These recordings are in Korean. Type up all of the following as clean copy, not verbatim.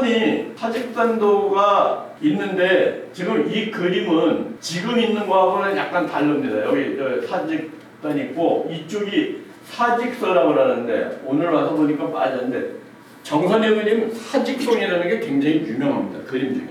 정선이 사직단도가 있는데 지금 이 그림은 지금 있는 거하고는 약간 다릅니다. 여기 사직단 있고 이쪽이 사직서라고 하는데 오늘 와서 보니까 빠졌는데 정선의 그림 사직송이라는 게 굉장히 유명합니다. 그림 중에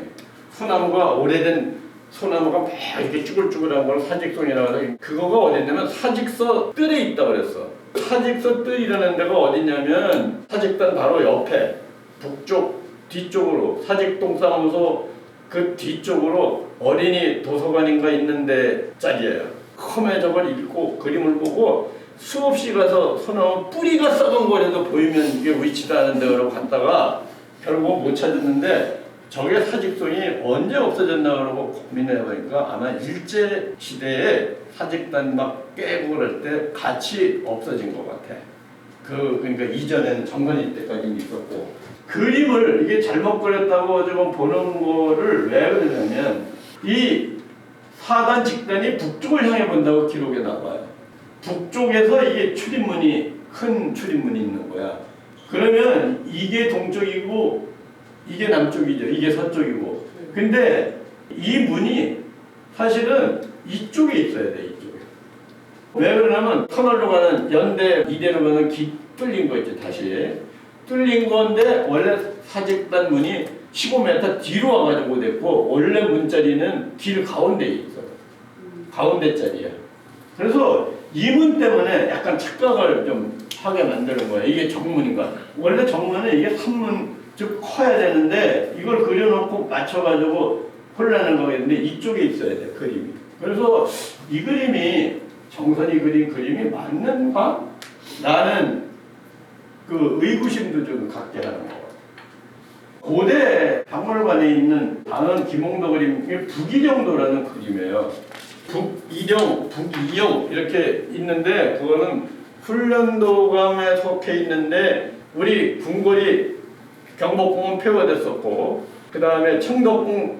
소나무가 오래된 소나무가 막 이렇게 쭈글쭈글한 걸 사직송이라고 해서 그거가 어딨냐면 사직서 뜰에 있다고 그랬어. 사직서 뜰이라는 데가 어딨냐면 사직단 바로 옆에 북쪽 뒤쪽으로 사직동사무소 그 뒤쪽으로 어린이 도서관인가 있는데 짜리예요. 처음에 저걸 읽고 그림을 보고 수없이 가서 소나무 뿌리가 썩은 거라도 보이면 이게 위치가 아는데 그러고 갔다가 결국 못 찾았는데 저게 사직송이 언제 없어졌나 그러고 고민해보니까 아마 일제시대에 사직단 막 깨고 그럴 때 같이 없어진 것 같아. 그러니까 이전에는 정선이 때까지 있었고 그림을 이게 잘못 그렸다고 지금 보는 거를 왜 그러냐면 이 사단 직단이 북쪽을 향해 본다고 기록에 나와요. 북쪽에서 이게 출입문이 큰 출입문이 있는 거야. 그러면 이게 동쪽이고 이게 남쪽이죠. 이게 서쪽이고. 근데 이 문이 사실은 이쪽에 있어야 돼. 이쪽에. 왜 그러냐면 터널로 가는 연대 이대로 가는 길 뚫린 거 있지. 다시 뚫린 건데 원래 사직단 문이 15m 뒤로 와가지고 됐고 원래 문자리는 길 가운데에 있어. 가운데 자리야. 그래서 이 문 때문에 약간 착각을 좀 하게 만드는 거야. 이게 정문인가? 원래 정문은 이게 산문 즉 커야 되는데 이걸 그려놓고 맞춰가지고 혼란을 거겠는데 이쪽에 있어야 돼 그림이. 그래서 이 그림이 정선이 그린 그림이 맞는가? 나는 그 의구심도 좀 갖게 하는 거. 고대 박물관에 있는 방은 김홍도 그림이 북이령도라는 그림이에요. 북이령, 북이영 이렇게 있는데 그거는 훈련도감에 속해 있는데 우리 궁궐이 경복궁은 폐허됐었고 그 다음에 청덕궁,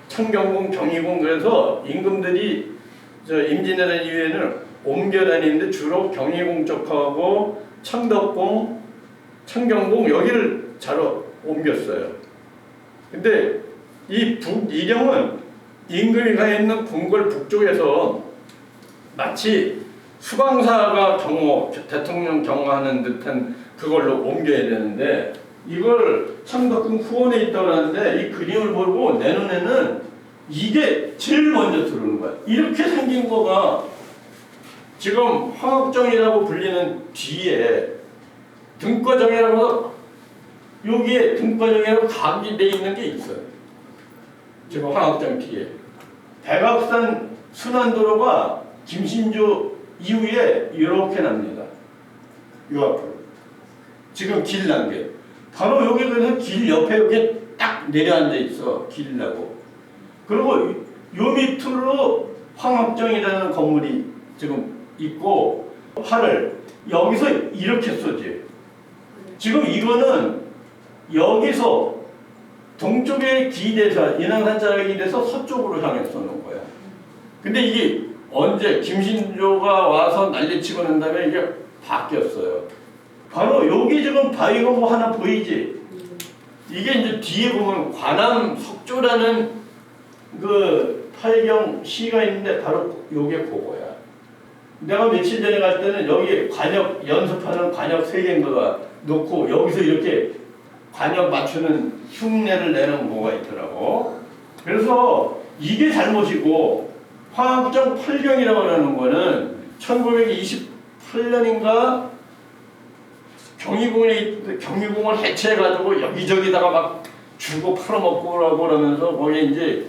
청경궁, 경희궁 그래서 임금들이 임진왜란 이후에는 옮겨 다니는데 주로 경희궁 쪽하고 청덕궁, 청경궁 여기를 자로 옮겼어요. 근데 이 북이령은 임금이 가 있는 궁궐 북쪽에서 마치 수방사가 경호, 대통령 경호하는 듯한 그걸로 옮겨야 되는데 이걸 청덕궁 후원에 있다고 하는데 이 그림을 보고 내 눈에는 이게 제일 먼저 들어오는 거야. 이렇게 생긴 거가 지금 황학정이라고 불리는 뒤에 등과정이라고 여기에 등과정이라고 각이 돼 있는 게 있어요. 지금 황학정 뒤에 백악산 순환도로가 김신조 이후에 이렇게 납니다. 요 앞으로 지금 길 난 게 바로 여기 그래서 길 옆에 여기 딱 내려앉아 있어. 길 나고 그리고 요 밑으로 황학정이라는 건물이 지금 있고 활을 여기서 이렇게 쏘지. 지금 이거는 여기서 동쪽에 기대서 인왕산자락에 기대서 서쪽으로 향해 쏘는 거야. 근데 이게 언제 김신조가 와서 난리치고 난 다음에 이게 바뀌었어요. 바로 여기 지금 바위가 뭐 하나 보이지? 이게 이제 뒤에 보면 관암 석조라는 그 팔경 시가 있는데 바로 요게 그거야. 내가 며칠 전에 갈 때는 여기 관역 연습하는 관역 3개인가가 놓고 여기서 이렇게 관역 맞추는 흉내를 내는 뭐가 있더라고. 그래서 이게 잘못이고 황학정 팔경이라고 하는 거는 1928년인가 경희궁을 해체해가지고 여기저기다가 막 주고 팔아먹고 그러면서 거기에 이제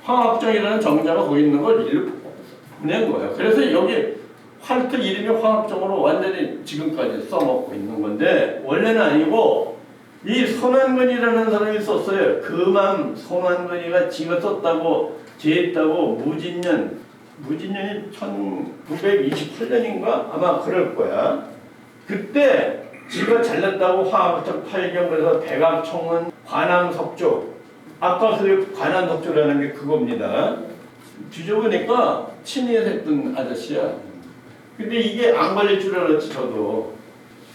황학정이라는 정자가 거기 있는 걸 일로 보낸 거예요. 그래서 여기 활트 이름이 황학정으로 완전히 지금까지 써먹고 있는 건데 원래는 아니고 이 손한근이라는 사람이 썼어요. 금암 손한근이가 지가 썼다고 제했다고 무진년이 1928년인가 아마 그럴 거야. 그때 지가 잘났다고 화학적 팔경 그래서 백악청은 관암석조 아까 그 관암석조라는 게 그겁니다. 뒤져보니까 친이에 했던 아저씨야. 근데 이게 안 걸릴 줄 알았지 저도.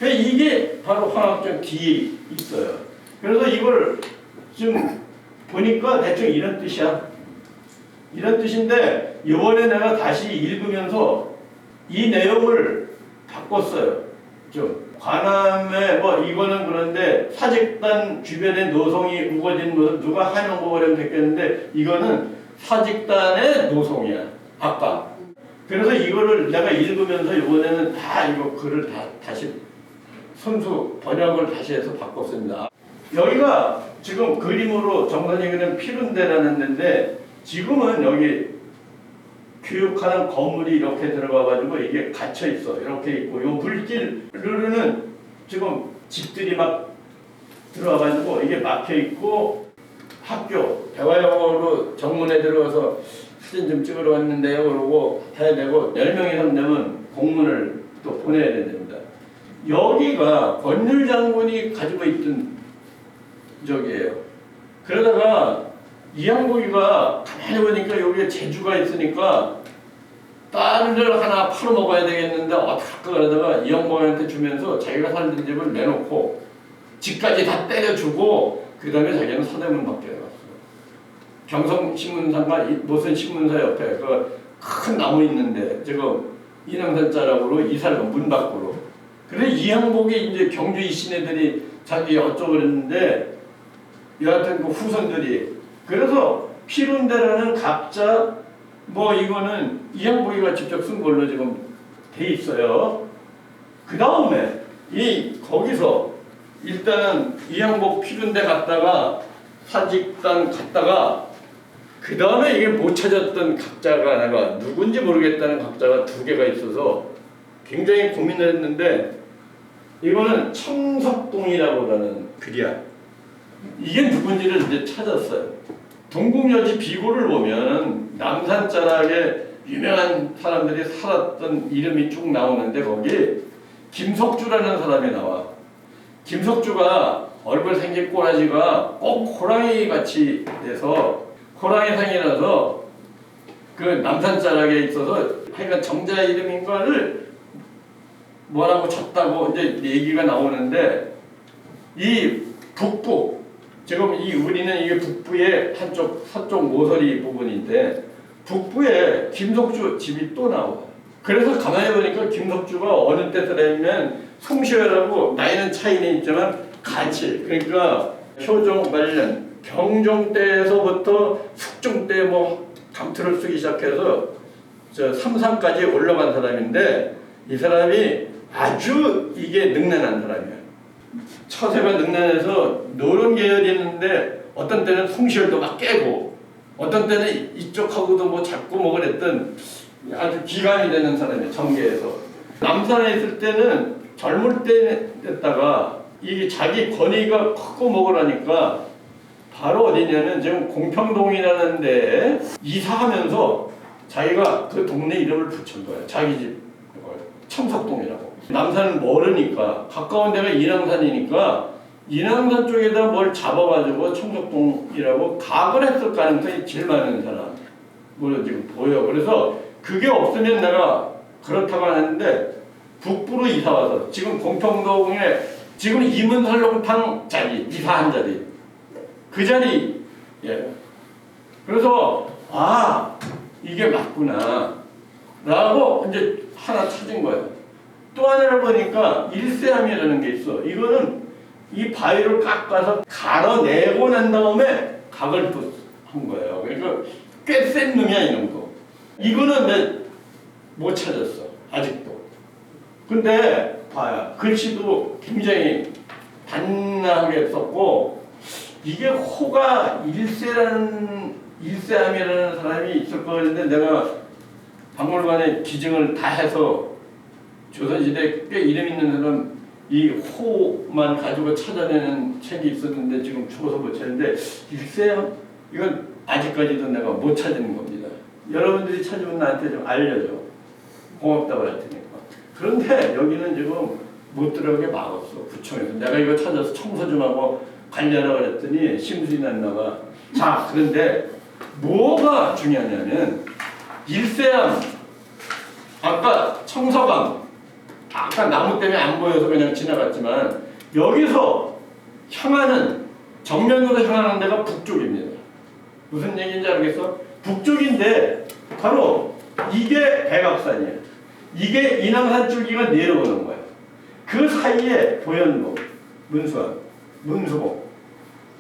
이게 바로 화학적 뒤에 있어요. 그래서 이걸 지금 보니까 대충 이런 뜻이야. 이런 뜻인데 이번에 내가 다시 읽으면서 이 내용을 바꿨어요. 좀 관함에 뭐 이거는 그런데 사직단 주변에 노송이 우거진 모습 누가 한영복을 하면 됐겠는데 이거는 사직단의 노송이야. 아까. 그래서 이거를 내가 읽으면서 이번에는 다 이거 글을 다시 손수 번역을 다시 해서 바꿨습니다. 여기가 지금 그림으로 정선이는 피룬대라는 데인데 지금은 여기 교육하는 건물이 이렇게 들어가가지고 이게 갇혀 있어. 이렇게 있고 요 물길로는 지금 집들이 막 들어와가지고 이게 막혀 있고 학교 대화영어로 정문에 들어가서 사진 좀 찍으러 왔는데요. 그러고 해야 되고 10명 이상 되면 공문을 또 보내야 됩니다. 여기가 권율 장군이 가지고 있던 적이에요. 그러다가 이항복이가 가만히 보니까 여기에 제주가 있으니까 딸을 하나 팔아먹어야 되겠는데 어떡할까 그러다가 이항복한테 주면서 자기가 살던 집을 내놓고 집까지 다 때려주고 그 다음에 자기는 서대문 밖에 나갔어. 경성신문사인가 무슨 신문사 옆에 그 큰 나무 있는데 지금 인왕산자락으로 이사를 문 밖으로. 그래 이항복이 이제 경주 이신 애들이 자기 어쩌고 그랬는데 여하튼 그 후손들이 그래서 피룬대라는 갑자 뭐 이거는 이항복이가 직접 쓴 걸로 지금 돼 있어요. 그 다음에 이 거기서 일단은 이항복 피룬대 갔다가 사직단 갔다가 그 다음에 이게 못 찾았던 각자가 내가 누군지 모르겠다는 각자가 2개가 있어서 굉장히 고민을 했는데 이거는 청석동이라고 하는 글이야. 이게 누군지를 이제 찾았어요. 동국여지 비고를 보면 남산자락에 유명한 사람들이 살았던 이름이 쭉 나오는데 거기 김석주라는 사람이 나와. 김석주가 얼굴 생긴 꼬라지가 꼭 호랑이 같이 돼서 호랑이상이라서 그 남산자락에 있어서 하여간 정자 이름인가를 뭐라고 쳤다고 이제 얘기가 나오는데 이 북부 지금 이 우리는 이게 북부의 한쪽 서쪽 모서리 부분인데 북부에 김석주 집이 또 나와. 그래서 가만히 보니까 김석주가 어느 때 살았냐면 송시회라고 나이는 차이는 있지만 같이 그러니까 효종 말년 경종 때에서부터 숙종 때 뭐 감투를 쓰기 시작해서 저 삼상까지 올라간 사람인데 이 사람이 아주 이게 능란한 사람이야. 처세가 능란해서 노론 계열이 있는데 어떤 때는 송시열도 막 깨고 어떤 때는 이쪽하고도 뭐 잡고 뭐 그랬던 아주 기감이 되는 사람이야. 정계에서. 남산에 있을 때는 젊을 때 됐다가 이게 자기 권위가 크고 먹으라니까 바로 어디냐면 지금 공평동이라는 데에 이사하면서 자기가 그 동네 이름을 붙인 거야. 자기 집 청석동이라고. 남산은 멀으니까 가까운 데가 인왕산이니까 인왕산 쪽에다 뭘 잡아가지고 청석동이라고 각을 했을 가능성이 제일 많은 사람으로 지금 보여. 그래서 그게 없으면 내가 그렇다고 하는데 북부로 이사와서 지금 공평동에 지금 이문설렁탕 자리 이사한 자리 그 자리 예. 그래서 아 이게 맞구나 라고 이제 하나 찾은 거예요. 또 하나를 보니까 일세암이라는 게 있어. 이거는 이 바위를 깎아서 갈아내고 난 다음에 각을 또 한 거예요. 그러니까 꽤 센 놈이야 이런 거. 이거는 못 찾았어 아직도. 근데 봐요. 글씨도 굉장히 단단하게 썼고 이게 호가 일세암이라는 사람이 있을 거였는데 내가 박물관에 기증을 다 해서 조선시대 꽤 이름 있는 사람 이 호만 가지고 찾아내는 책이 있었는데 지금 죽어서 못 찾는데 일세암 이건 아직까지도 내가 못 찾는 겁니다. 여러분들이 찾으면 나한테 좀 알려줘. 고맙다고 할 테니까. 그런데 여기는 지금 못 들어가게 막았어. 구청에서. 내가 이거 찾아서 청소 좀 하고 관리하라고 그랬더니 심술이 났나봐. 자, 그런데 뭐가 중요하냐면 일세암 아까 청서방 아까 나무 때문에 안 보여서 그냥 지나갔지만 여기서 향하는 정면으로 향하는 데가 북쪽입니다. 무슨 얘기인지 알겠어? 북쪽인데 바로 이게 백악산이에요. 이게 인왕산 줄기가 내려오는 거예요. 그 사이에 보현봉, 문수봉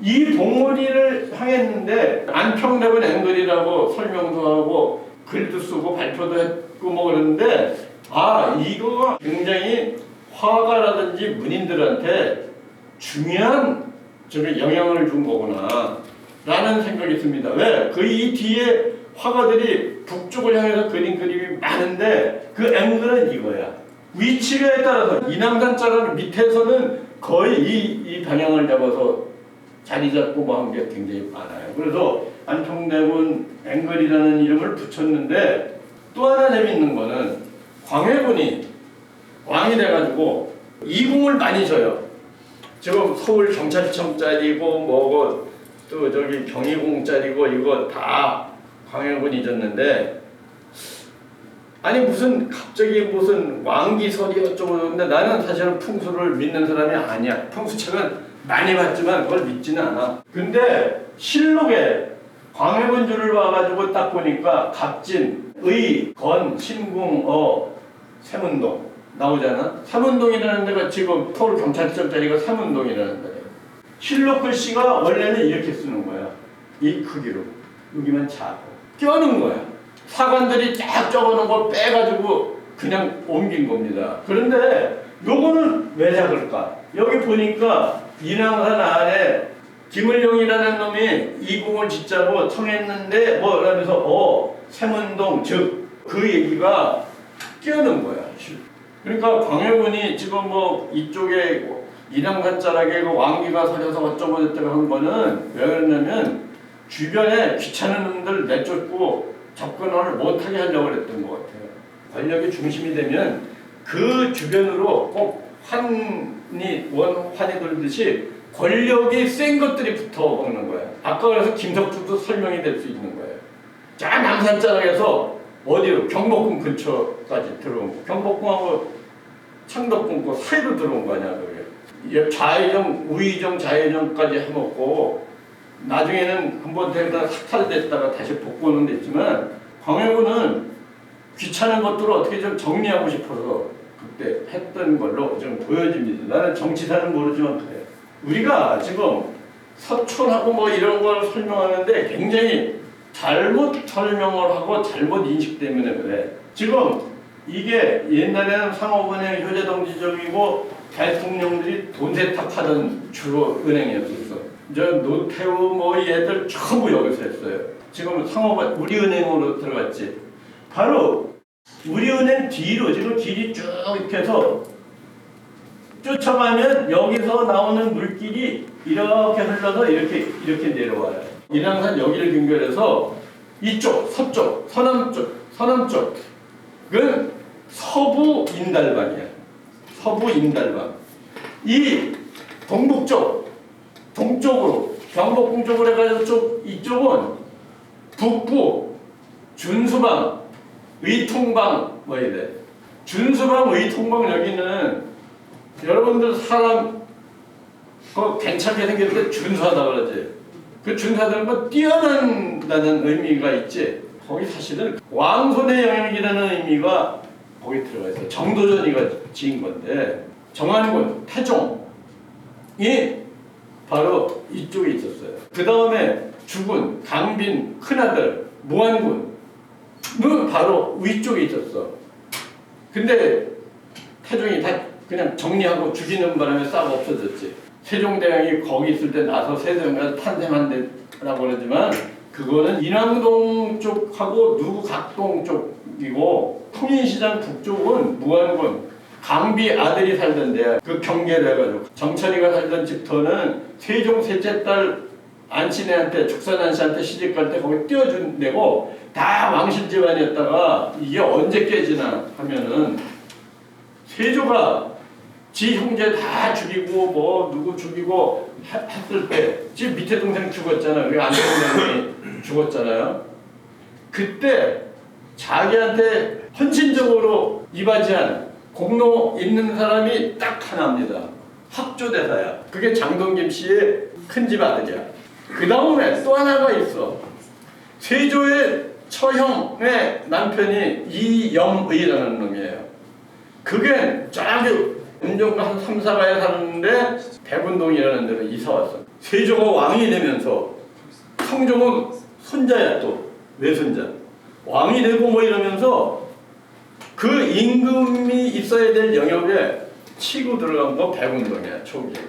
이 봉우리를 향했는데 안평대군 앵글이라고 설명도 하고 글도 쓰고 발표도 했고 뭐 그러는데 이거가 굉장히 화가라든지 문인들한테 중요한 영향을 준 거구나 라는 생각이 듭니다. 왜? 그 이 뒤에 화가들이 북쪽을 향해서 그린 그림이 많은데 그 앵글은 이거야. 위치에 따라서 인왕산 자락 밑에서는 거의 이 방향을 잡아서 자리 잡고 뭐 한 게 굉장히 많아요. 그래서 안평대군 앵글이라는 이름을 붙였는데 또 하나 재밌는 거는 광해군이 왕이 돼가지고 이궁을 많이 져요. 지금 서울 경찰청 짜리고 뭐고 또 저기 경희궁 짜리고 이거 다 광해군이 졌는데 아니 무슨 갑자기 무슨 왕기설이 어쩌고 근데 나는 사실은 풍수를 믿는 사람이 아니야. 풍수책은 많이 봤지만 그걸 믿지는 않아. 근데 실록에 광해군 줄을 봐가지고 딱 보니까 갑진, 의, 건, 신궁, 세문동 나오잖아. 세문동이라는 데가 지금 서울 경찰청 자리가 세문동이라는 데예요. 실록 글씨가 원래는 이렇게 쓰는 거야. 이 크기로. 여기만 작고 껴는 거야. 사관들이 쫙 적어놓은 걸 빼가지고 그냥 옮긴 겁니다. 그런데 요거는 왜 작을까? 여기 보니까 인왕산 안에 김을용이라는 놈이 이궁을 짓자고 청했는데 뭐라면서 세문동 즉 그 얘기가 끼어는 거야. 그러니까 광해군이 지금 뭐 이쪽에 인왕산 자락에 왕기가 서려서 어쩌고 저쩌고 한 거는 왜 그랬냐면 주변에 귀찮은 놈들 내쫓고 접근을 못하게 하려고 했던 것 같아요. 권력의 중심이 되면 그 주변으로 꼭 환이 돌듯이 권력이 센 것들이 붙어 먹는 거예요. 아까 그래서 김석주도 설명이 될 수 있는 거예요. 자 남산 자락에서 어디로 경복궁 근처까지 들어온 거. 경복궁하고 창덕궁 그 사이로 들어온 거 아니야 그게. 좌회정, 우회정, 좌회정까지 해먹고 나중에는 근본대에다 삭탈됐다가 다시 복구는 됐지만 광해군은 귀찮은 것들을 어떻게 좀 정리하고 싶어서 그때 했던 걸로 좀 보여집니다. 나는 정치사는 모르지만 그래요. 우리가 지금 서촌하고 뭐 이런 걸 설명하는데 굉장히 잘못 설명을 하고 잘못 인식 때문에 그래. 지금 이게 옛날에는 상업은행 효자동지점이고 대통령들이 돈 세탁하던 주로 은행이었었어. 저 노태우 뭐 얘들 전부 여기서 했어요. 지금 상업은 우리은행으로 들어갔지. 바로 우리은행 뒤로 지금 길이 쭉 이렇게 해서 쫓아가면 여기서 나오는 물길이 이렇게 흘러서 이렇게 내려와요. 인왕산 여기를 연결해서 이쪽 서쪽 서남쪽은 서부 인달방이야. 서부 인달방. 이 동북쪽 동쪽으로 경복궁 쪽으로 해가지고 이쪽은 북부 준수방 의통방 뭐 이래. 준수방 의통방 여기는 여러분들 사람 괜찮게 생겼는데 준수하다 그러지. 그 준수하다는 건 뛰어난다는 의미가 있지. 거기 사실은 왕손의 영역이라는 의미가 거기 들어가 있어. 정도전이가 지은 건데 정안군, 태종이 바로 이쪽에 있었어요. 그 다음에 주군, 강빈, 큰아들, 무안군은 바로 위쪽에 있었어. 근데 태종이 다 그냥 정리하고 죽이는 바람에 싹 없어졌지. 세종대왕이 거기 있을 때 나서 세종이 탄생한 데라고 그러지만 그거는 인왕동 쪽하고 누각동 쪽이고 통인시장 북쪽은 무안군 강비 아들이 살던 데야. 그 경계를 해가지고 정철이가 살던 집터는 세종 셋째 딸 안친애한테 죽산 안씨한테 시집갈 때 거기 띄워준 데고 다 왕실 집안이었다가 이게 언제 깨지나 하면은 세조가 지 형제 다 죽이고 뭐 누구 죽이고 했을 때 지금 밑에 동생 죽었잖아요. 우리 안동생이 죽었잖아요. 그때 자기한테 헌신적으로 이바지한 공로 있는 사람이 딱 하나입니다. 학조대사야. 그게 장동김 씨의 큰 집 아들이야. 그 다음에 또 하나가 있어. 세조의 처형의 남편이 이염의라는 놈이에요. 그게 저기 음종가 한 3, 4가에 사는데 백운동이라는 데로 이사 왔어. 세조가 왕이 되면서 성종은 손자야, 또 외손자. 왕이 되고 뭐 이러면서 그 임금이 있어야 될 영역에 치고 들어간 거 백운동이야, 초기에.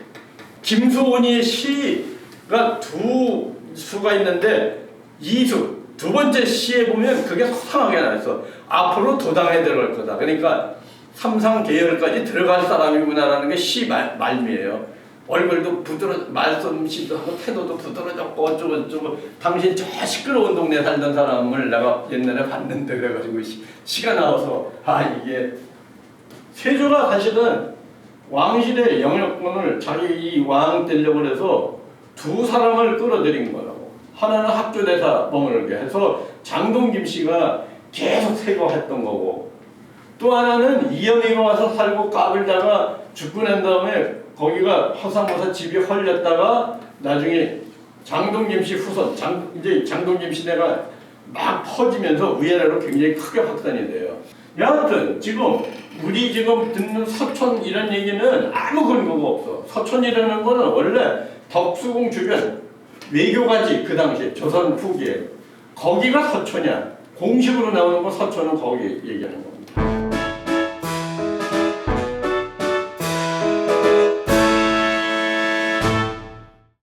김수원이 시가 두 수가 있는데 이수 두 번째 시에 보면 그게 소상하게 나왔어. 앞으로 도당에 들어갈 거다. 그러니까 삼상 계열까지 들어갈 사람이구나라는 게 시 말미에요. 얼굴도 말솜씨도 하고 태도도 부드러졌고 어쩌고 당신 저 시끄러운 동네 살던 사람을 내가 옛날에 봤는데 그래가지고 시가 나와서 이게 세조가 사실은 왕실의 영역권을 자기 이 왕 되려고 해서 두 사람을 끌어들인 거라고. 하나는 학교대사 머물게 해서 장동 김씨가 계속 세거했던 거고, 또 하나는 이영애가 와서 살고 까불다가 죽고 난 다음에 거기가 허사모사 집이 헐렸다가 나중에 장동 김씨 후손 이제 장동 김씨 대가 막 퍼지면서 위아래로 굉장히 크게 확산이 돼요. 여하튼 지금 우리 지금 듣는 서촌 이런 얘기는 아무 근거가 없어. 서촌이라는 거는 원래 덕수궁 주변 외교가지, 그 당시 조선 후기에 거기가 서촌이야. 공식으로 나오는 거 서촌은 거기 얘기하는 거.